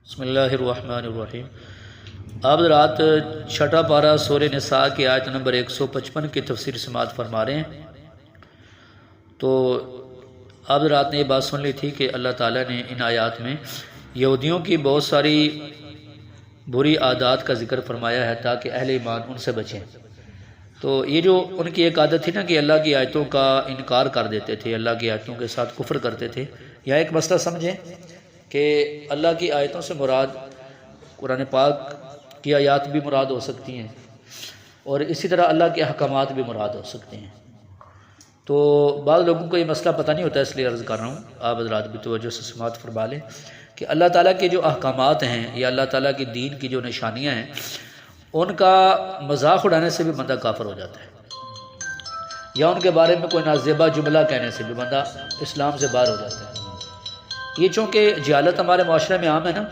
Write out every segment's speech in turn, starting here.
بسم اللہ الرحمن الرحیم۔ آپ حضرات چھٹا پارہ سورہ نساء کی آیت نمبر 155 کی تفسیر سماعت فرما رہے ہیں۔ تو آپ حضرات نے یہ بات سن لی تھی کہ اللہ تعالیٰ نے ان آیات میں یہودیوں کی بہت ساری بری عادات کا ذکر فرمایا ہے تاکہ اہل ایمان ان سے بچیں۔ تو یہ جو ان کی ایک عادت تھی نا کہ اللہ کی آیتوں کا انکار کر دیتے تھے، اللہ کی آیتوں کے ساتھ کفر کرتے تھے۔ یہاں ایک مسئلہ سمجھیں کہ اللہ کی آیتوں سے مراد قرآن پاک کی آیات بھی مراد ہو سکتی ہیں اور اسی طرح اللہ کے احکامات بھی مراد ہو سکتے ہیں۔ تو بعض لوگوں کو یہ مسئلہ پتہ نہیں ہوتا، اس لیے عرض کر رہا ہوں، آپ حضرات بھی توجہ سے سماعت فرما لیں کہ اللہ تعالیٰ کے جو احکامات ہیں یا اللہ تعالیٰ کی دین کی جو نشانیاں ہیں ان کا مذاق اڑانے سے بھی بندہ کافر ہو جاتا ہے، یا ان کے بارے میں کوئی نازیبہ جملہ کہنے سے بھی بندہ اسلام سے باہر ہو جاتا ہے۔ یہ چونکہ جہالت ہمارے معاشرے میں عام ہے نا،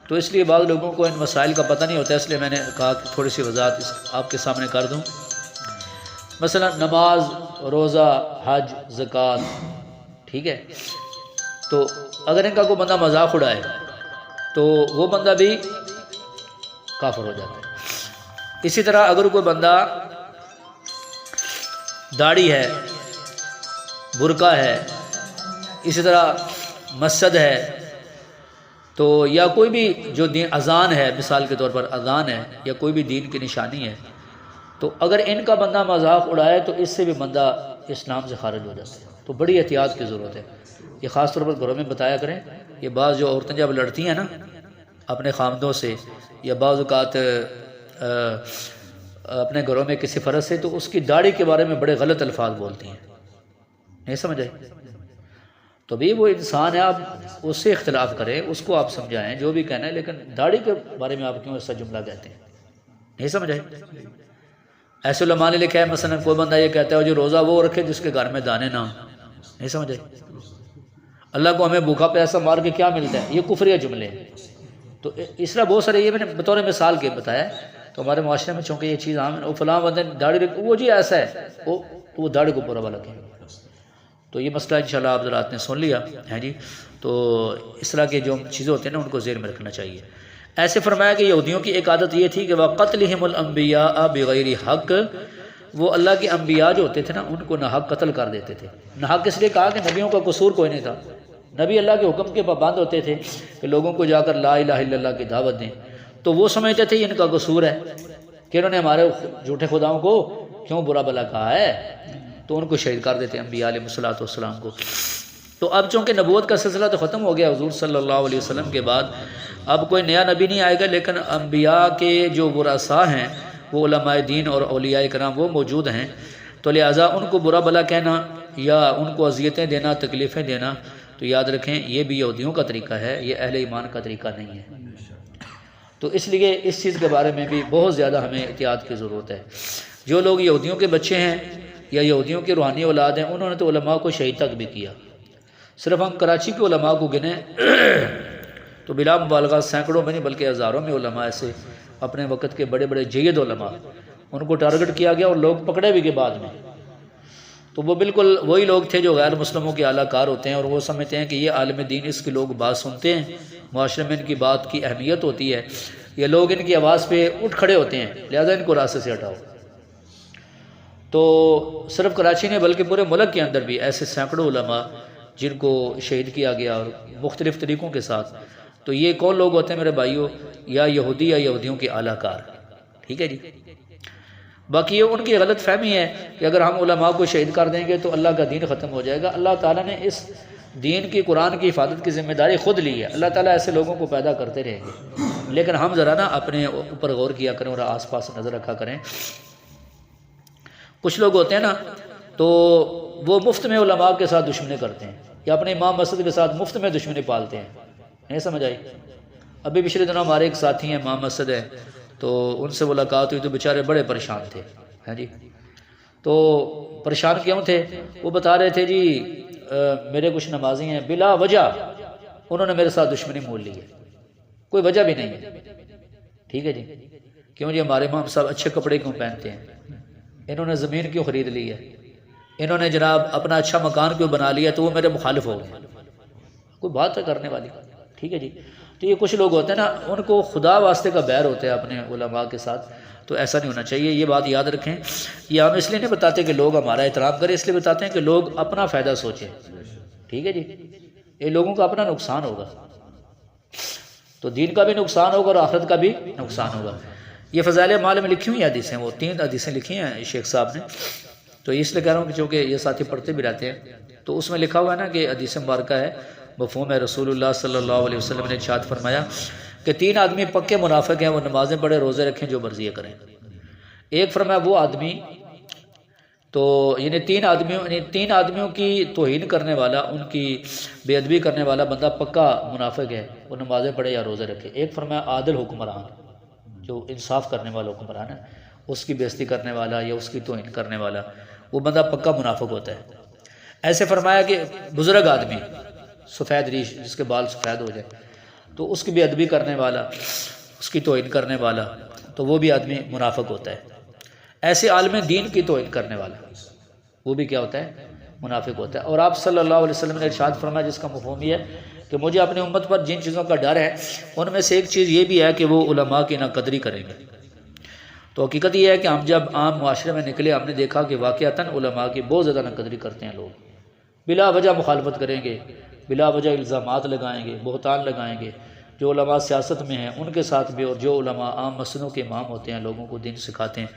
تو اس لیے بعض لوگوں کو ان مسائل کا پتہ نہیں ہوتا، اس لیے میں نے کہا کہ تھوڑی سی وضاحت آپ کے سامنے کر دوں۔ مثلا نماز، روزہ، حج، زکوٰۃ، ٹھیک ہے، تو اگر ان کا کوئی بندہ مذاق اڑائے تو وہ بندہ بھی کافر ہو جاتا ہے۔ اسی طرح اگر کوئی بندہ داڑھی ہے، برقع ہے، اسی طرح مسجد ہے، تو یا کوئی بھی جو دین اذان ہے، مثال کے طور پر اذان ہے یا کوئی بھی دین کی نشانی ہے، تو اگر ان کا بندہ مذاق اڑائے تو اس سے بھی بندہ اسلام سے خارج ہو جاتا ہے۔ تو بڑی احتیاط کی ضرورت ہے، یہ خاص طور پر گھروں میں بتایا کریں۔ یہ بعض جو عورتیں جب لڑتی ہیں نا اپنے خامدوں سے، یا بعض اوقات اپنے گھروں میں کسی فرد سے، تو اس کی داڑھی کے بارے میں بڑے غلط الفاظ بولتی ہیں، نہیں سمجھ آئی؟ تو بھی وہ انسان ہے، آپ اس سے اختلاف کریں، اس کو آپ سمجھائیں جو بھی کہنا ہے، لیکن داڑھی کے بارے میں آپ کیوں ایسا جملہ کہتے ہیں؟ نہیں سمجھ آئے؟ ایسے علماء نے لکھا ہے مثلا کوئی بندہ یہ کہتا ہے جو روزہ وہ رکھے جس کے گھر میں دانے نہ ہوں، نہیں سمجھ آئے؟ اللہ کو ہمیں بھوکا پیاسا مار کے کیا ملتا ہے؟ یہ کفریہ جملے ہیں۔ تو اس طرح بہت سارے، یہ میں نے بطور مثال کے بتایا، تو ہمارے معاشرے میں چونکہ یہ چیز عام ہے، وہ فلاں بندے داڑھی رکھ، وہ جی ایسا ہے، وہ داڑھی کو برا والا کہیں۔ تو یہ مسئلہ انشاءاللہ آپ حضرات نے سن لیا ہے جی۔ تو اس طرح کے جو چیزیں ہوتی ہیں نا ان کو ذہن میں رکھنا چاہیے۔ ایسے فرمایا کہ یہودیوں کی ایک عادت یہ تھی کہ وَقَتْلِهِمُ الْأَنْبِيَاءَ بِغَيْرِ حق، وہ اللہ کے انبیاء جو ہوتے تھے نا ان کو ناحق قتل کر دیتے تھے۔ ناحق اس لیے کہا کہ نبیوں کا قصور کوئی نہیں تھا، نبی اللہ کے حکم کے پابند ہوتے تھے کہ لوگوں کو جا کر لا الہ الا اللہ کی دعوت دیں، تو وہ سمجھتے تھے ان کا قصور ہے کہ انہوں نے ہمارے جھوٹے خداؤں کو کیوں برا بلا کہا ہے، تو ان کو شہید کر دیتے انبیاء علیہ الصلوۃ والسلام کو۔ تو اب چونکہ نبوت کا سلسلہ تو ختم ہو گیا حضور صلی اللہ علیہ وسلم کے بعد، اب کوئی نیا نبی نہیں آئے گا، لیکن انبیاء کے جو ورثاء ہیں وہ علماء دین اور اولیاء کرام وہ موجود ہیں، تو لہٰذا ان کو برا بلا کہنا یا ان کو اذیتیں دینا، تکلیفیں دینا، تو یاد رکھیں یہ بھی یہودیوں کا طریقہ ہے، یہ اہل ایمان کا طریقہ نہیں ہے۔ تو اس لیے اس چیز کے بارے میں بھی بہت زیادہ ہمیں احتیاط کی ضرورت ہے۔ جو لوگ یہودیوں کے بچے ہیں یا یہودیوں کی روحانی اولاد ہیں، انہوں نے تو علماء کو شہید تک بھی کیا۔ صرف ہم کراچی کے علماء کو گنیں تو بلا مبالغہ سینکڑوں میں نہیں بلکہ ہزاروں میں علماء ایسے اپنے وقت کے بڑے بڑے جید علماء، ان کو ٹارگٹ کیا گیا اور لوگ پکڑے بھی گئے بعد میں۔ تو وہ بالکل وہی لوگ تھے جو غیر مسلموں کے اعلیٰ کار ہوتے ہیں، اور وہ سمجھتے ہیں کہ یہ عالم دین، اس کی لوگ بات سنتے ہیں، معاشرے میں ان کی بات کی اہمیت ہوتی ہے، یہ لوگ ان کی آواز پہ اٹھ کھڑے ہوتے ہیں، لہذا ان کو راستے سے ہٹاؤ۔ تو صرف کراچی میں بلکہ پورے ملک کے اندر بھی ایسے سینکڑوں علماء جن کو شہید کیا گیا اور مختلف طریقوں کے ساتھ۔ تو یہ کون لوگ ہوتے ہیں میرے بھائیوں؟ یا یہودی یا یہودیوں کے اعلیٰ کار، ٹھیک ہے جی۔ باقی یہ ان کی غلط فہمی ہے کہ اگر ہم علماء کو شہید کر دیں گے تو اللہ کا دین ختم ہو جائے گا۔ اللہ تعالیٰ نے اس دین کی، قرآن کی حفاظت کی ذمہ داری خود لی ہے، اللہ تعالیٰ ایسے لوگوں کو پیدا کرتے رہیں گے، لیکن ہم ذرا نا اپنے اوپر غور کیا کریں اور آس پاس نظر رکھا کریں۔ کچھ لوگ ہوتے ہیں نا تو وہ مفت میں علماء کے ساتھ دشمنی کرتے ہیں، یا اپنے امام مسجد کے ساتھ مفت میں دشمنی پالتے ہیں، نہیں سمجھ آئی؟ ابھی پچھلے دنوں ہمارے ایک ساتھی ہیں امام مسجد ہے، تو ان سے ملاقات ہوئی تو بیچارے بڑے پریشان تھے، ہیں جی۔ تو پریشان کیوں تھے؟ وہ بتا رہے تھے جی میرے کچھ نمازی ہیں، بلا وجہ انہوں نے میرے ساتھ دشمنی مول لی ہے، کوئی وجہ بھی نہیں ہے، ٹھیک ہے جی۔ کیوں جی؟ ہمارے امام صاحب اچھے کپڑے کیوں پہنتے ہیں؟ انہوں نے زمین کیوں خرید لی ہے؟ انہوں نے جناب اپنا اچھا مکان کیوں بنا لیا؟ تو وہ میرے مخالف ہو گئے، کوئی بات ہے کرنے والی، ٹھیک ہے جی۔ تو یہ کچھ لوگ ہوتے ہیں نا، ان کو خدا واسطے کا بیر ہوتا ہے اپنے علماء کے ساتھ، تو ایسا نہیں ہونا چاہیے. یہ بات یاد رکھیں. یہ ہم اس لیے نہیں بتاتے کہ لوگ ہمارا احترام کریں، اس لیے بتاتے ہیں کہ لوگ اپنا فائدہ سوچیں. ٹھیک ہے جی، یہ لوگوں کا اپنا نقصان ہوگا، تو دین کا بھی نقصان ہوگا اور آخرت کا بھی نقصان ہوگا. یہ فضائل اعمال میں لکھی ہوئی حدیثیں، وہ 3 حدیثیں لکھی ہیں شیخ صاحب نے، تو اس لیے کہہ رہا ہوں کہ چونکہ یہ ساتھی پڑھتے بھی رہتے ہیں، تو اس میں لکھا ہوا ہے نا کہ حدیث مبارکہ ہے، مفہوم ہے. رسول اللہ صلی اللہ علیہ وسلم نے ارشاد فرمایا کہ 3 آدمی پکے منافق ہیں، وہ نمازیں پڑھے، روزے رکھیں، جو مرضی کریں. ایک فرمایا وہ آدمی، تو یعنی 3 آدمیوں کی توہین کرنے والا، ان کی بے ادبی کرنے والا بندہ پکا منافق ہے، وہ نمازیں پڑھے یا روزے رکھے. ایک فرمایا عادل حکمران، جو انصاف کرنے والا حکمران ہے، اس کی بے عزتی کرنے والا یا اس کی توہین کرنے والا، وہ بندہ پکا منافق ہوتا ہے. ایسے فرمایا کہ بزرگ آدمی، سفید ریش، جس کے بال سفید ہو جائے، تو اس کی بے ادبی کرنے والا، اس کی توہین کرنے والا، تو وہ بھی آدمی منافق ہوتا ہے. ایسے عالم دین کی توہین کرنے والا، وہ بھی کیا ہوتا ہے؟ منافق ہوتا ہے. اور آپ صلی اللہ علیہ وسلم نے ارشاد فرمایا، جس کا مفہوم یہ ہے کہ مجھے اپنی امت پر جن چیزوں کا ڈر ہے، ان میں سے ایک چیز یہ بھی ہے کہ وہ علماء کی ناقدری کریں گے. تو حقیقت یہ ہے کہ ہم جب عام معاشرے میں نکلے، ہم نے دیکھا کہ واقعتاً علماء کی بہت زیادہ ناقدری کرتے ہیں لوگ. بلا وجہ مخالفت کریں گے، بلا وجہ الزامات لگائیں گے، بہتان لگائیں گے. جو علماء سیاست میں ہیں ان کے ساتھ بھی، اور جو علماء عام مسجدوں کے امام ہوتے ہیں، لوگوں کو دین سکھاتے ہیں،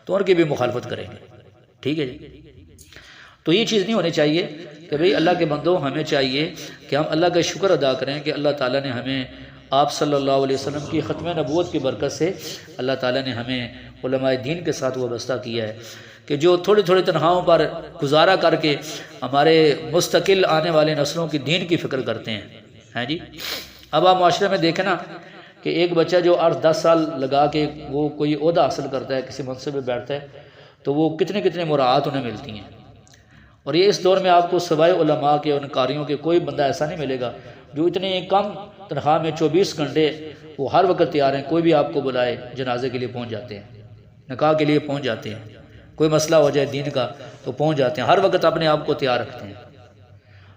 تو ان کی بھی مخالفت کریں گے. ٹھیک ہے جی. تو یہ چیز نہیں ہونی چاہیے کہ بھئی اللہ کے بندوں، ہمیں چاہیے کہ ہم اللہ کا شکر ادا کریں کہ اللہ تعالیٰ نے ہمیں آپ صلی اللہ علیہ وسلم کی ختم نبوت کی برکت سے اللہ تعالیٰ نے ہمیں علماء دین کے ساتھ وابستہ کیا ہے، کہ جو تھوڑی تھوڑی تنخواہوں پر گزارا کر کے ہمارے مستقل آنے والے نسلوں کی دین کی فکر کرتے ہیں جی. اب آپ معاشرے میں دیکھیں نا کہ ایک بچہ جو 8-10 سال لگا کے وہ کوئی عہدہ حاصل کرتا ہے، کسی منصب پہ بیٹھتا ہے، تو وہ کتنے مراعات انہیں ملتی ہیں. اور یہ اس دور میں آپ کو سوائے علماء کے، ان کاریوں کے، کوئی بندہ ایسا نہیں ملے گا جو اتنے کم تنخواہ میں 24 گھنٹے وہ ہر وقت تیار ہیں. کوئی بھی آپ کو بلائے، جنازے کے لیے پہنچ جاتے ہیں، نکاح کے لیے پہنچ جاتے ہیں، کوئی مسئلہ ہو جائے دین کا تو پہنچ جاتے ہیں، ہر وقت اپنے آپ کو تیار رکھتے ہیں.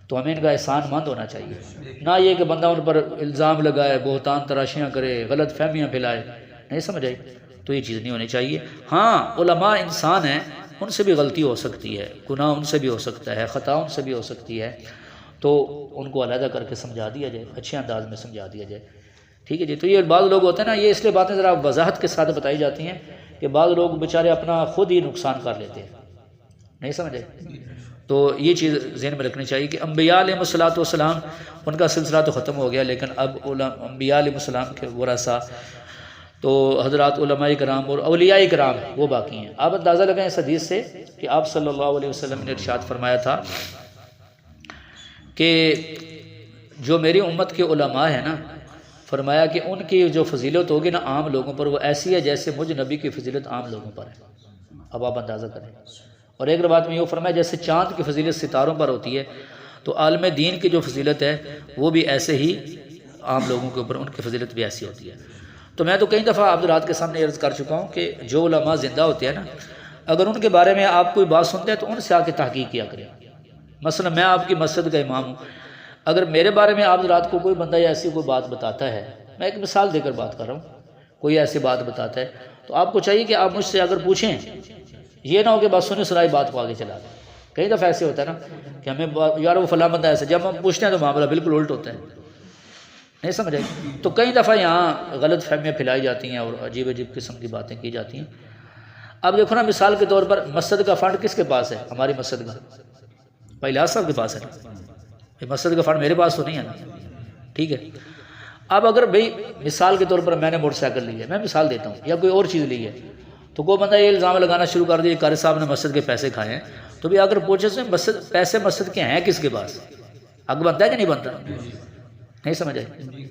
تو ہمیں ان کا احسان مند ہونا چاہیے، نہ یہ کہ بندہ ان پر الزام لگائے، بہتان تراشیاں کرے، غلط فہمیاں پھیلائے. نہیں سمجھ آئی؟ تو یہ چیز نہیں ہونی چاہیے. ہاں علماء انسان ہیں، ان سے بھی غلطی ہو سکتی ہے، گناہ ان سے بھی ہو سکتا ہے، خطا ان سے بھی ہو سکتی ہے، تو ان کو علیحدہ کر کے سمجھا دیا جائے، اچھے انداز میں سمجھا دیا جائے. ٹھیک ہے جی. تو یہ بعض لوگ ہوتے ہیں نا، یہ اس لیے باتیں ذرا وضاحت کے ساتھ بتائی جاتی ہیں کہ بعض لوگ بیچارے اپنا خود ہی نقصان کر لیتے ہیں. نہیں سمجھے؟ تو یہ چیز ذہن میں رکھنی چاہیے کہ انبیاء علیہ الصلوۃ والسلام، ان کا سلسلہ تو ختم ہو گیا، لیکن اب انبیاء علیہ السلام کے ورثہ تو حضرات علماء کرام اور اولیاء کرام وہ باقی ہیں. آپ اندازہ لگائیں اس حدیث سے کہ آپ صلی اللہ علیہ وسلم نے ارشاد فرمایا تھا کہ جو میری امت کے علماء ہیں نا، فرمایا کہ ان کی جو فضیلت ہوگی نا عام لوگوں پر، وہ ایسی ہے جیسے مجھ نبی کی فضیلت عام لوگوں پر ہے. اب آپ اندازہ کریں. اور ایک روایت میں یہ فرمایا جیسے چاند کی فضیلت ستاروں پر ہوتی ہے، تو عالم دین کی جو فضیلت ہے وہ بھی ایسے ہی عام لوگوں کے اوپر ان کی فضیلت بھی ایسی ہوتی ہے. تو میں تو کئی دفعہ آپ حضرات کے سامنے عرض کر چکا ہوں کہ جو علماء زندہ ہوتے ہیں نا، اگر ان کے بارے میں آپ کوئی بات سنتے ہیں تو ان سے آ کے تحقیق کیا کریں. مثلا میں آپ کی مسجد کا امام ہوں، اگر میرے بارے میں آپ حضرات کو کوئی بندہ یا ایسی کوئی بات بتاتا ہے، میں ایک مثال دے کر بات کر رہا ہوں، کوئی ایسی بات بتاتا ہے، تو آپ کو چاہیے کہ آپ مجھ سے اگر پوچھیں، یہ نہ ہو کہ بس سنی سنائی بات کو آگے چلا دیں. کئی دفعہ ایسے ہوتا ہے نا کہ ہمیں یار وہ فلاں بندہ ایسا، جب ہم پوچھتے ہیں تو معاملہ بالکل الٹ ہوتا ہے. نہیں سمجھ آئی؟ تو کئی دفعہ یہاں غلط فہمیاں پھیلائی جاتی ہیں اور عجیب عجیب قسم کی باتیں کی جاتی ہیں. اب دیکھو نا، مثال کے طور پر مسجد کا فنڈ کس کے پاس ہے؟ ہماری مسجد کا بھائی الیاس صاحب کے پاس ہے نا. مسجد کا فنڈ میرے پاس تو نہیں ہے نا. ٹھیک ہے. اب اگر بھئی مثال کے طور پر میں نے موٹر سائیکل لی ہے، میں مثال دیتا ہوں، یا کوئی اور چیز لی ہے، تو کوئی بندہ یہ الزام لگانا شروع کر دیا قاری صاحب نے مسجد کے پیسے کھائے ہیں، تو بھی اگر پوچھے سے پیسے مسجد کے ہیں کس کے پاس، حق بنتا ہے کہ نہیں بنتا؟ نہیں سمجھ آئی؟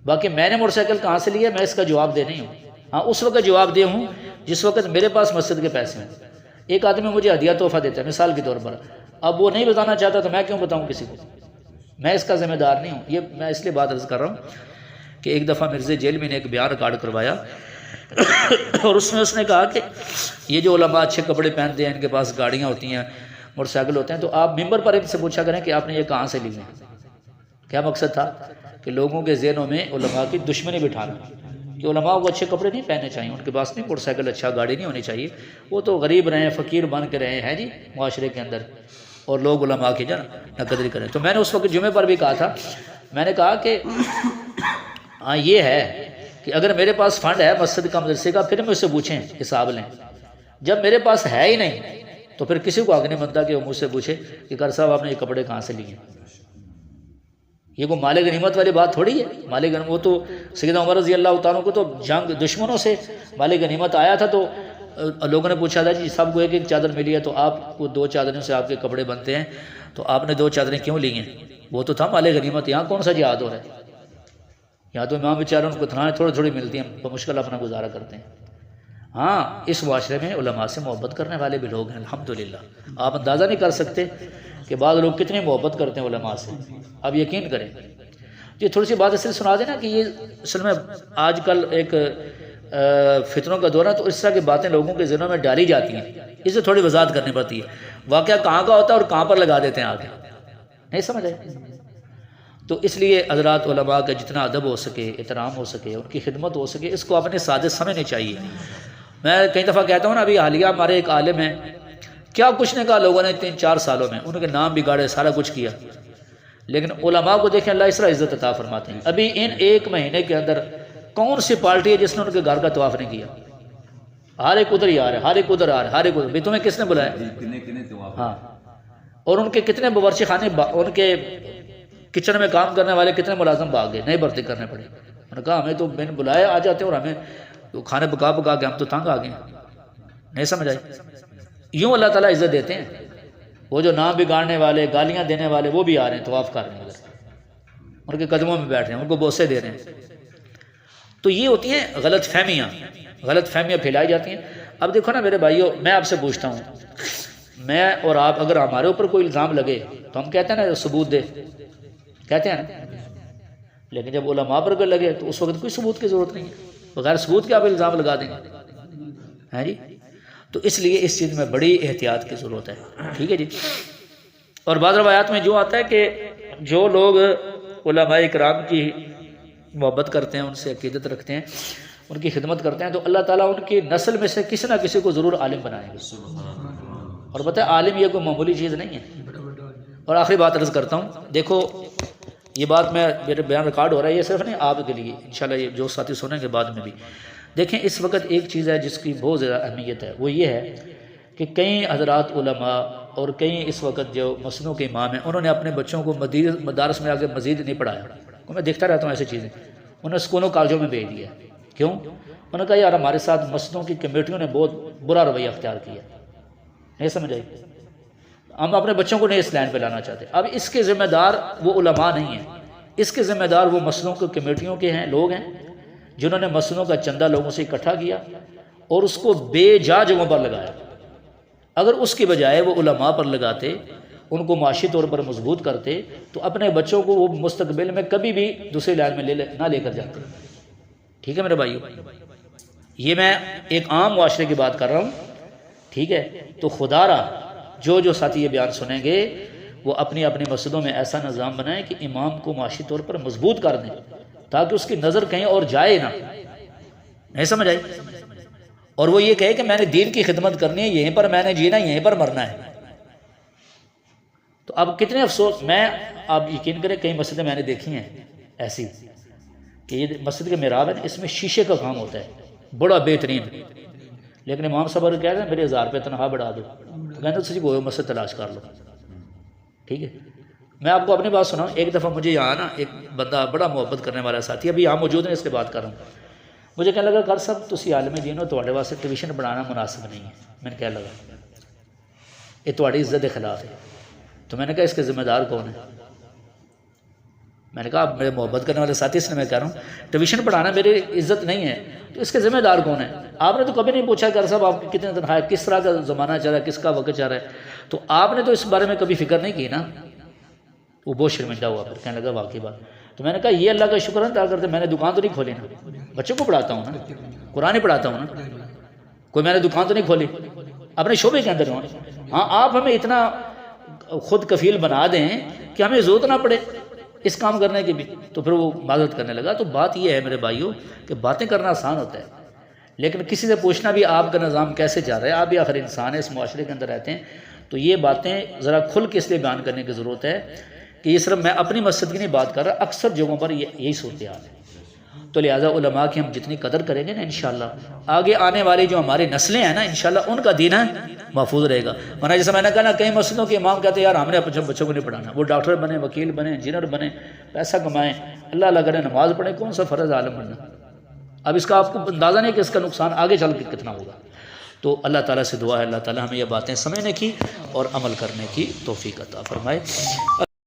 باقی میں نے موٹر سائیکل کہاں سے لیا ہے، میں اس کا جواب دے نہیں ہوں. ہاں اس وقت جواب دے ہوں جس وقت میرے پاس مسجد کے پیسے ہیں. ایک آدمی مجھے ہدیہ تحفہ دیتا ہے مثال کے طور پر، اب وہ نہیں بتانا چاہتا تو میں کیوں بتاؤں کسی کو؟ میں اس کا ذمہ دار نہیں ہوں. یہ میں اس لیے بات عرض کر رہا ہوں کہ ایک دفعہ مرزا جیلوی نے ایک بیان ریکارڈ کروایا اور اس میں اس نے کہا کہ یہ جو علماء اچھے کپڑے پہنتے ہیں، ان کے پاس گاڑیاں ہوتی ہیں، موٹر سائیکل ہوتے ہیں، تو آپ ممبر پر ان سے پوچھا کریں کہ آپ نے یہ کہاں سے لی ہیں. کیا مقصد تھا کہ لوگوں کے ذہنوں میں علماء کی دشمنی بٹھانا کہ علماء کو اچھے کپڑے نہیں پہننے چاہیے، ان کے پاس نہیں موٹر سائیکل اچھا گاڑی نہیں ہونی چاہیے، وہ تو غریب رہے ہیں، فقیر بن کے رہے ہیں جی معاشرے کے اندر، اور لوگ علماء کی جو نہ قدری کریں۔ تو میں نے اس وقت جمعے پر بھی کہا تھا، میں نے کہا کہ ہاں یہ ہے کہ اگر میرے پاس فنڈ ہے مسجد کا مدرسے کا پھر مجھ سے پوچھیں حساب لیں، جب میرے پاس ہے ہی نہیں تو پھر کسی کو آگے نہیں بنتا کہ وہ مجھ سے پوچھے کہ کر صاحب آپ نے یہ کپڑے کہاں سے لیے۔ یہ کوئی مال غنیمت والی بات تھوڑی ہے، مال غنیمت وہ تو سیدنا عمر رضی اللہ تعالیٰ کو تو جنگ دشمنوں سے مال غنیمت آیا تھا تو لوگوں نے پوچھا تھا جی سب کو ایک ایک چادر ملی ہے تو آپ کو 2 چادروں سے آپ کے کپڑے بنتے ہیں تو آپ نے 2 چادریں کیوں لی ہیں؟ وہ تو تھا مال غنیمت، یہاں کون سا جہاد ہو رہا ہے؟ یہاں تو امام بیچارے ان کو تنہائی تھوڑی تھوڑی ملتی ہیں، بمشکل اپنا گزارا کرتے ہیں۔ ہاں اس معاشرے میں علماء سے محبت کرنے والے بھی لوگ ہیں الحمدللہ، آپ اندازہ نہیں کر سکتے کہ بعض لوگ کتنی محبت کرتے ہیں علماء سے، آپ یقین کریں۔ یہ تھوڑی سی بات اس لیے سنا دینا کہ یہ اصل میں آج کل ایک فتنوں کا دور ہے، تو اس طرح کی باتیں لوگوں کے ذہنوں میں ڈالی جاتی ہیں، اسے تھوڑی وضاحت کرنی پڑتی ہے۔ واقعہ کہاں کا ہوتا ہے اور کہاں پر لگا دیتے ہیں آگے، نہیں سمجھ آئے؟ تو اس لیے حضرات علماء کا جتنا ادب ہو سکے، احترام ہو سکے، ان کی خدمت ہو سکے، اس کو اپنے سادے سمجھنے چاہیے۔ میں کئی دفعہ کہتا ہوں نا، ابھی حالیہ ہمارے ایک عالم ہیں، کیا کچھ نہیں کہا لوگوں نے 3-4 سالوں میں، ان کے نام بگاڑے، سارا کچھ کیا، لیکن علماء کو دیکھیں اللہ اس طرح عزت عطا فرماتے ہیں۔ ابھی ان 1 مہینے کے اندر کون سی پارٹی ہے جس نے ان کے گھر کا طواف نہیں کیا؟ ہر ایک ادھر ہی آ رہا ہے، ہر ایک ادھر آ رہا ہے، ہر ایک ادھر۔ تمہیں کس نے بلایا؟ ہاں، اور ان کے کتنے باورچی خانے، ان کے کچن میں کام کرنے والے کتنے ملازم بھاگ گئے، نئے بھرتی کرنے پڑے۔ انہوں نے کہا ہمیں تو بن بلائے آ جاتے اور ہمیں کھانے پکا پکا کے ہم تو تنگ آ گئے، نہیں سمجھ آئی؟ یوں اللہ تعالیٰ عزت دیتے ہیں۔ وہ جو نام بگاڑنے والے، گالیاں دینے والے، وہ بھی آ رہے ہیں طواف کر رہے ہیں، ان کے قدموں میں بیٹھ رہے ہیں، ان کو بوسے دے رہے ہیں۔ تو یہ ہوتی ہیں غلط فہمیاں پھیلائی جاتی ہیں۔ اب دیکھو نا میرے بھائیوں، میں آپ سے پوچھتا ہوں، میں اور آپ اگر ہمارے اوپر کوئی الزام لگے تو ہم کہتے ہیں نا ثبوت دے، کہتے ہیں نا، لیکن جب علماء پر کوئی لگے تو اس وقت کوئی ثبوت کی ضرورت نہیں ہے، بغیر ثبوت کے آپ الزام لگا دیں گے، ہیں جی؟ تو اس لیے اس چیز میں بڑی احتیاط کی ضرورت ہے، ٹھیک ہے جی۔ اور بعض روایات میں جو آتا ہے کہ جو لوگ علماء کرام کی محبت کرتے ہیں، ان سے عقیدت رکھتے ہیں، ان کی خدمت کرتے ہیں، تو اللہ تعالیٰ ان کی نسل میں سے کسی نہ کسی کو ضرور عالم بنائیں گے۔ اور بتائیں عالم یہ کوئی معمولی چیز نہیں ہے۔ اور آخری بات عرض کرتا ہوں، دیکھو یہ بات میں میرے بیان ریکارڈ ہو رہا ہے، یہ صرف نہیں آپ کے لیے، انشاءاللہ یہ جو ساتھی سنیں گے بعد میں بھی۔ دیکھیں اس وقت ایک چیز ہے جس کی بہت زیادہ اہمیت ہے، وہ یہ ہے کہ کئی حضرات علماء اور کئی اس وقت جو مسجدوں کے امام ہیں، انہوں نے اپنے بچوں کو مدارس میں آگے مزید نہیں پڑھایا۔ میں دیکھتا رہتا ہوں ایسی چیزیں، انہوں نے اسکولوں کالجوں میں بھیج دیا۔ کیوں؟ انہوں نے کہا یار ہمارے ساتھ مسجدوں کی کمیٹیوں نے بہت برا رویہ اختیار کیا، نہیں سمجھ آئی؟ ہم اپنے بچوں کو نہیں اس لائن پہ لانا چاہتے۔ اب اس کے ذمہ دار وہ علماء نہیں ہیں، اس کے ذمہ دار وہ مسجدوں کی کمیٹیوں کے ہیں لوگ ہیں جنہوں نے مسجدوں کا چندہ لوگوں سے اکٹھا کیا اور اس کو بے جا جگہوں پر لگایا۔ اگر اس کی بجائے وہ علماء پر لگاتے، ان کو معاشی طور پر مضبوط کرتے، تو اپنے بچوں کو وہ مستقبل میں کبھی بھی دوسری لائن میں نہ لے کر جاتے۔ ٹھیک ہے میرے بھائیو، یہ میں ایک عام معاشرے کی بات کر رہا ہوں، ٹھیک ہے؟ تو خدا را جو ساتھی یہ بیان سنیں گے وہ اپنی اپنی مسجدوں میں ایسا نظام بنائیں کہ امام کو معاشی طور پر مضبوط کر دیں، تاکہ اس کی نظر کہیں اور جائے نہ، نہیں سمجھ آئی؟ اور وہ یہ کہے کہ میں نے دین کی خدمت کرنی ہے، یہیں پر میں نے جینا، یہیں پر مرنا ہے۔ تو اب کتنے افسوس، میں آپ یقین کریں کئی مسجدیں میں نے دیکھی ہیں ایسی کہ یہ مسجد کے محراب ہے، اس میں شیشے کا کام ہوتا ہے بڑا بہترین، لیکن امام صاحب کہہ رہے ہیں میرے 1000 روپے تنخواہ بڑھا دو، تو میں نے تو وہ مسجد تلاش کر لو، ٹھیک ہے؟ میں آپ کو اپنی بات سناؤں، ایک دفعہ مجھے یہاں نا ایک بندہ بڑا محبت کرنے والا ساتھی ابھی یہاں موجود ہے، اس کے بات کر رہا ہوں، مجھے کہنے لگا کر صاحب تسی عالم دین ہو، تواڈے واسطے ٹیوشن بنانا مناسب نہیں ہے۔ میں نے کہنے لگا یہ تواڈی عزت کے خلاف ہے۔ تو میں نے کہا اس کے ذمہ دار کون ہے؟ میں نے کہا آپ میرے محبت کرنے والے ساتھی، اس نے میں کہہ رہا ہوں ٹیوشن پڑھانا میری عزت نہیں ہے، تو اس کے ذمہ دار کون ہے؟ آپ نے تو کبھی نہیں پوچھا کہ صاحب آپ کی کتنے تنخواہ ہے، کس طرح کا زمانہ چل رہا ہے، کس کا وقت چل رہا ہے، تو آپ نے تو اس بارے میں کبھی فکر نہیں کی نا۔ وہ بہت شرمندہ ہوا، پھر کہنے لگا واقعی بات۔ تو میں نے کہا یہ اللہ کا شکر ادا کرتے، میں نے دکان تو نہیں کھولی نا، بچوں کو پڑھاتا ہوں نا، قرآن ہی پڑھاتا ہوں نا، کوئی میں نے دکان تو نہیں کھولی، اپنے شعبے کے اندر ہوں۔ ہاں آپ ہمیں اتنا خود کفیل بنا دیں کہ ہمیں ضرورت نہ پڑے اس کام کرنے کی بھی، تو پھر وہ معذرت کرنے لگا۔ تو بات یہ ہے میرے بھائیوں کہ باتیں کرنا آسان ہوتا ہے، لیکن کسی سے پوچھنا بھی آپ کا نظام کیسے جا رہا ہے، آپ بھی آخر انسان ہیں، اس معاشرے کے اندر رہتے ہیں، تو یہ باتیں ذرا کھل کے اس لیے بیان کرنے کی ضرورت ہے کہ یہ صرف میں اپنی مسجد کی نہیں بات کر رہا، اکثر جگہوں پر یہی صورتحال ہے۔ تو لہٰذا علماء کی ہم جتنی قدر کریں گے نا انشاءاللہ، آگے آنے والی جو ہماری نسلیں ہیں نا انشاءاللہ ان کا دین ہے محفوظ رہے گا۔ ورنہ جیسے میں نے کہا نا، کئی مسجدوں کے امام کہتے ہیں یار ہم نے اپنے بچوں کو نہیں پڑھانا، وہ ڈاکٹر بنے، وکیل بنے، انجینئر بنے، پیسہ کمائیں، اللہ اللہ کریں، نماز پڑھیں، کون سا فرض عالم بننا؟ اب اس کا آپ کو اندازہ نہیں کہ اس کا نقصان آگے چل کے کتنا ہوگا۔ تو اللہ تعالیٰ سے دعا ہے اللہ تعالیٰ ہمیں یہ باتیں سمجھنے کی اور عمل کرنے کی توفیق عطا فرمائے۔